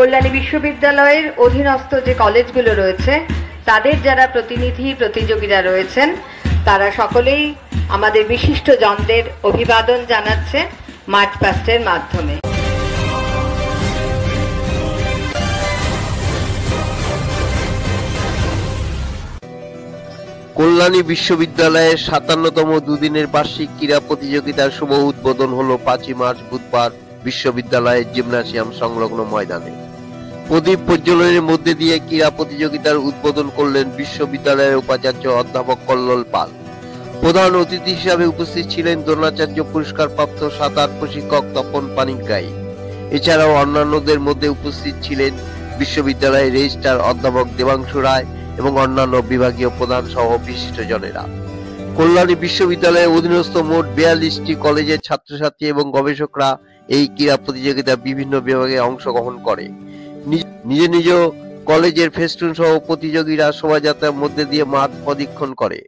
কল্যাণী বিশ্ববিদ্যালয়ের অধীনস্থ যে কলেজগুলো রয়েছে তাদের যারা প্রতিযোগীরা রয়েছেন তারা সকলেই আমাদের বিশিষ্ট জনদের অভিবাদন জানাচ্ছে মার্চ পাস্টের মাধ্যমে। কল্যাণী বিশ্ববিদ্যালয়ের ৫৭তম দুদিনের বার্ষিক ক্রীড়া প্রতিযোগিতার শুভ উদ্বোধন হলো ৫ই মার্চ বুধবার বিশ্ববিদ্যালয়ের জিমনাসিয়াম সংলগ্ন ময়দানে। প্রদীপ প্রজ্বলনের মধ্যে দিয়ে ক্রীড়া প্রতিযোগিতার উদ্বোধন করলেন বিশ্ববিদ্যালয়ের উপাচার্য অধ্যাপক কল্লোল পাল। প্রধান অতিথি হিসাবে উপস্থিত ছিলেন দ্রোণাচার্য পুরস্কারপ্রাপ্ত সাঁতার প্রশিক্ষক তপন পানিগ্রাহী। এছাড়াও অন্যান্যদের মধ্যে উপস্থিত ছিলেন বিশ্ববিদ্যালয়ের রেজিস্ট্রার অধ্যাপক দেবাংশু রায় এবং অন্যান্য বিভাগীয় প্রধান সহ বিশিষ্টজনেরা। কল্যাণী বিশ্ববিদ্যালয়ের অধীনস্থ মোট ৪২টি কলেজের ছাত্রছাত্রী এবং গবেষকরা এই ক্রীড়া প্রতিযোগিতা বিভিন্ন বিভাগে অংশগ্রহণ করে। নিজ নিজ কলেজের ফেস্টুন সহ প্রতিযোগীরা শোভাযাত্রার মধ্যে দিয়ে মাঠ প্রদক্ষিণ করে।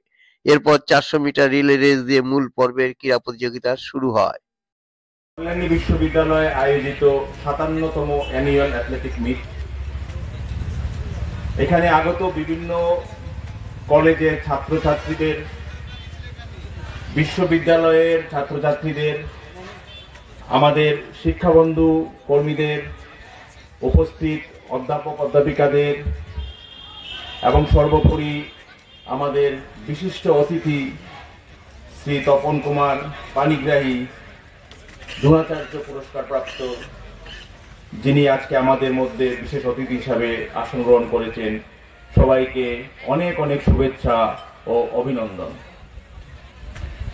এরপর ৪০০ মিটার রিলে রেস দিয়ে মূল পর্বের ক্রীড়া প্রতিযোগিতা শুরু হয়। কল্যাণী বিশ্ববিদ্যালয়ে আয়োজিত ৫৭তম অ্যানুয়াল অ্যাথলেটিক মিট। এখানে আগত বিভিন্ন কলেজের ছাত্রছাত্রীদের, বিশ্ববিদ্যালয়ের ছাত্রছাত্রীদের, আমাদের শিক্ষাবন্ধু কর্মীদের, উপস্থিত অধ্যাপক অধ্যাপিকাদের এবং সর্বোপরি আমাদের বিশিষ্ট অতিথি শ্রী তপন কুমার পানিগ্রাহী, দ্রোণাচার্য পুরস্কারপ্রাপ্ত, যিনি আজকে আমাদের মধ্যে বিশেষ অতিথি হিসাবে আসন গ্রহণ করেছেন, সবাইকে অনেক অনেক শুভেচ্ছা ও অভিনন্দন।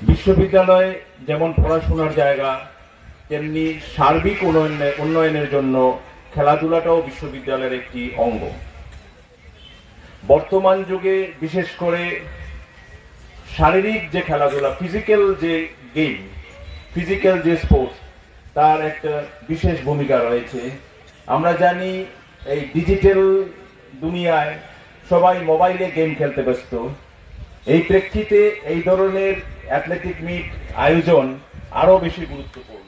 বিশ্ববিদ্যালয় যেমন পড়াশোনার জায়গা, তেমনি সার্বিক উন্নয়নের জন্য খেলাধুলাটাও বিশ্ববিদ্যালয়ের একটি অঙ্গ। বর্তমান যুগে বিশেষ করে শারীরিক যে খেলাধুলা, ফিজিক্যাল যে গেম, ফিজিক্যাল যে স্পোর্টস, তার একটা বিশেষ ভূমিকা রয়েছে। আমরা জানি এই ডিজিটাল দুনিয়ায় সবাই মোবাইলে গেম খেলতে ব্যস্ত। এই প্রেক্ষিতে এই ধরনের অ্যাথলেটিক মিট আয়োজন আরো বেশি গুরুত্বপূর্ণ।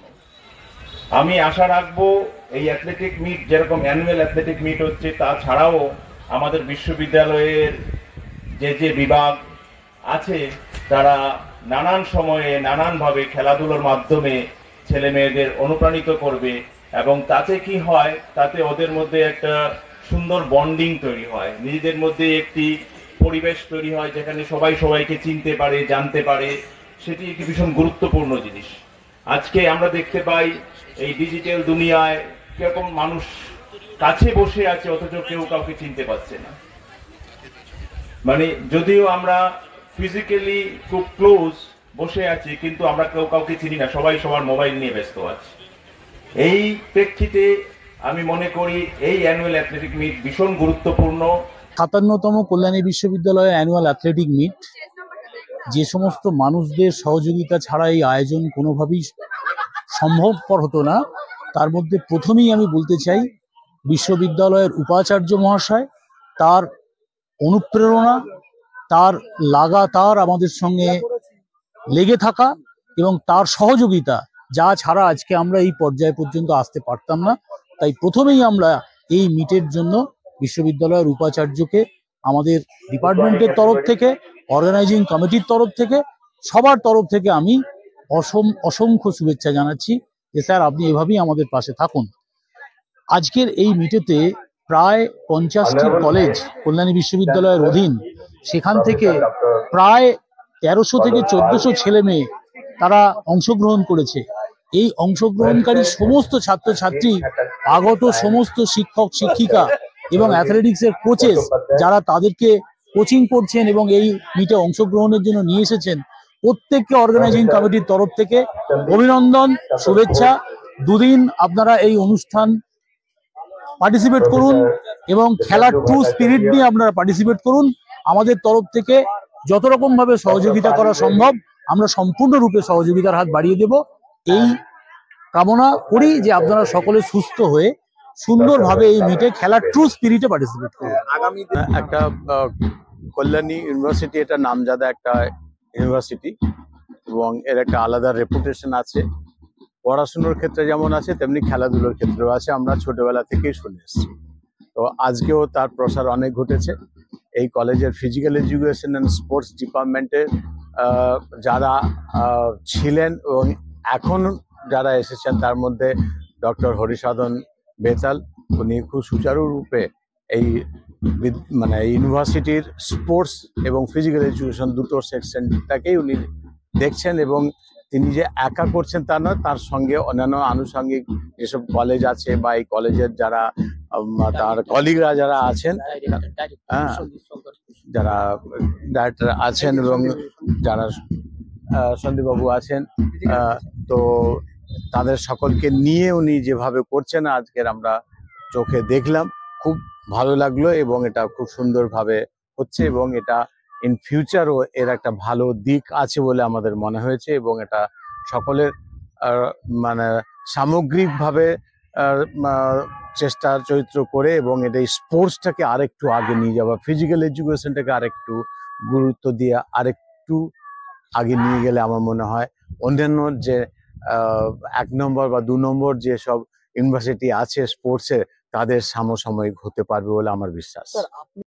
আমি আশা রাখবো এই অ্যাথলেটিক মিট যেরকম অ্যানুয়াল অ্যাথলেটিক মিট হচ্ছে, তাছাড়াও আমাদের বিশ্ববিদ্যালয়ের যে বিভাগ আছে তারা নানান সময়ে নানানভাবে খেলাধুলার মাধ্যমে ছেলে মেয়েদের অনুপ্রাণিত করবে এবং তাতে কি হয়, তাতে ওদের মধ্যে একটা সুন্দর বন্ডিং তৈরি হয়, নিজেদের মধ্যে একটি পরিবেশ তৈরি হয় যেখানে সবাই সবাইকে চিনতে পারে, জানতে পারে। সেটি একটি ভীষণ গুরুত্বপূর্ণ জিনিস। আজকে আমরা দেখতে পাই এই ডিজিটাল দুনিয়ায় কিরকম মানুষ কাছে বসে আছে অথচ কেউ কাউকে চিনতে পারছে না। মানে যদিও আমরা ফিজিক্যালি খুব ক্লোজ বসে আছি, কিন্তু আমরা কেউ কাউকে চিনি না, সবাই সবার মোবাইল নিয়ে ব্যস্ত আছে। এই প্রেক্ষিতে আমি মনে করি এই অ্যানুয়াল অ্যাথলেটিক মিট ভীষণ গুরুত্বপূর্ণ। ৫৭তম কল্যাণী বিশ্ববিদ্যালয়ের অ্যানুয়াল অ্যাথলেটিক মিট, যে সমস্ত মানুষদের সহযোগিতা ছাড়া এই আয়োজন কোনোভাবেই সম্ভবপর হতো না, তার মধ্যে প্রথমেই আমি বলতে চাই বিশ্ববিদ্যালয়ের উপাচার্য মহাশয়, তার অনুপ্রেরণা, তার লাগাতার আমাদের সঙ্গে লেগে থাকা এবং তার সহযোগিতা, যা ছাড়া আজকে আমরা এই পর্যায় পর্যন্ত আসতে পারতাম না। তাই প্রথমেই আমরা এই মিটের জন্য বিশ্ববিদ্যালয়ের উপাচার্যকে আমাদের ডিপার্টমেন্টের তরফ থেকে, অর্গানাইজিং কমিটির তরফ থেকে, সবার তরফ থেকে আমি অসংখ্য শুভেচ্ছা জানাচ্ছি যে স্যার আপনি এভাবেই আমাদের পাশে থাকুন। আজকের এই মিটেতে প্রায় 50টি কলেজ কল্যাণী বিশ্ববিদ্যালয়ের অধীন, সেখান থেকে প্রায় 1300 থেকে 1400 ছেলে মেয়ে তারা অংশগ্রহণ করেছে। এই অংশগ্রহণকারী সমস্ত ছাত্রছাত্রী, আগত সমস্ত শিক্ষক শিক্ষিকা এবং অ্যাথলেটিক্সের কোচেস যারা তাদেরকে কোচিং করছেন এবং এই মিটে অংশগ্রহণের জন্য নিয়ে এসেছেন, প্রত্যেককে অর্গানাইজিং কমিটির তরফ থেকে অভিনন্দন, শুভেচ্ছা। দুদিন আপনারা এই অনুষ্ঠান পার্টিসিপেট করুন এবং খেলার ট্রু স্পিরিট নিয়ে আপনারা পার্টিসিপেট করুন। আমাদের তরফ থেকে যত রকম ভাবে সহযোগিতা করা সম্ভব আমরা সম্পূর্ণরূপে সহযোগিতার হাত বাড়িয়ে দেব। এই কামনা করি যে আপনারা সকলে সুস্থ হয়ে সুন্দরভাবে এই মিটে খেলার ট্রু স্পিরিটে পার্টিসিপেট করুন। আগামী একটা কল্যাণী ইউনিভার্সিটি, এটা নামজাদা একটা ইউনিভার্সিটি এবং এর একটা আলাদা রেপুটেশন আছে। পড়াশোনার ক্ষেত্রে যেমন আছে তেমনি খেলাধুলোর ক্ষেত্রেও আছে, আমরা ছোটবেলা থেকেই শুনে এসেছি। তো আজকেও তার প্রসার অনেক ঘটেছে। এই কলেজের ফিজিক্যাল এডুকেশন অ্যান্ড স্পোর্টস ডিপার্টমেন্টের যারা ছিলেন এবং এখন যারা এসেছেন তার মধ্যে ডক্টর হরিসাধন বেতাল, উনি খুব সুচারুরূপে এই মানে ইউনিভার্সিটির স্পোর্টস এবং ফিজিক্যাল এডুকেশন দুটো সেকশনটাকেই উনি দেখছেন, এবং তিনি যে একা করছেন তা নয়, তার সঙ্গে অন্যান্য আনুষঙ্গিক যেসব কলেজ আছে বা এই কলেজের যারা তার কলিগরা যারা আছেন, হ্যাঁ, যারা ডাইরেক্টর আছেন এবং যারা সন্দীপবাবু আছেন, তো তাদের সকলকে নিয়ে উনি যেভাবে করছেন আজকের আমরা চোখে দেখলাম, খুব ভালো লাগলো এবং এটা খুব সুন্দরভাবে হচ্ছে এবং এটা ইন ফিউচারও এর একটা ভালো দিক আছে বলে আমাদের মনে হয়েছে এবং এটা সকলের মানে সামগ্রিকভাবে চেষ্টা চরিত্র করে এবং এটা স্পোর্টসটাকে আরেকটু আগে নিয়ে যাওয়া, ফিজিক্যাল এডুকেশনটাকে আরেকটু গুরুত্ব দিয়ে আরেকটু আগে নিয়ে গেলে আমার মনে হয় অন্যান্য যে 1 নম্বর বা 2 নম্বর যেসব ইউনিভার্সিটি আছে স্পোর্টসে তাদের সমসাময়িক হতে পারবে বলে আমার বিশ্বাস।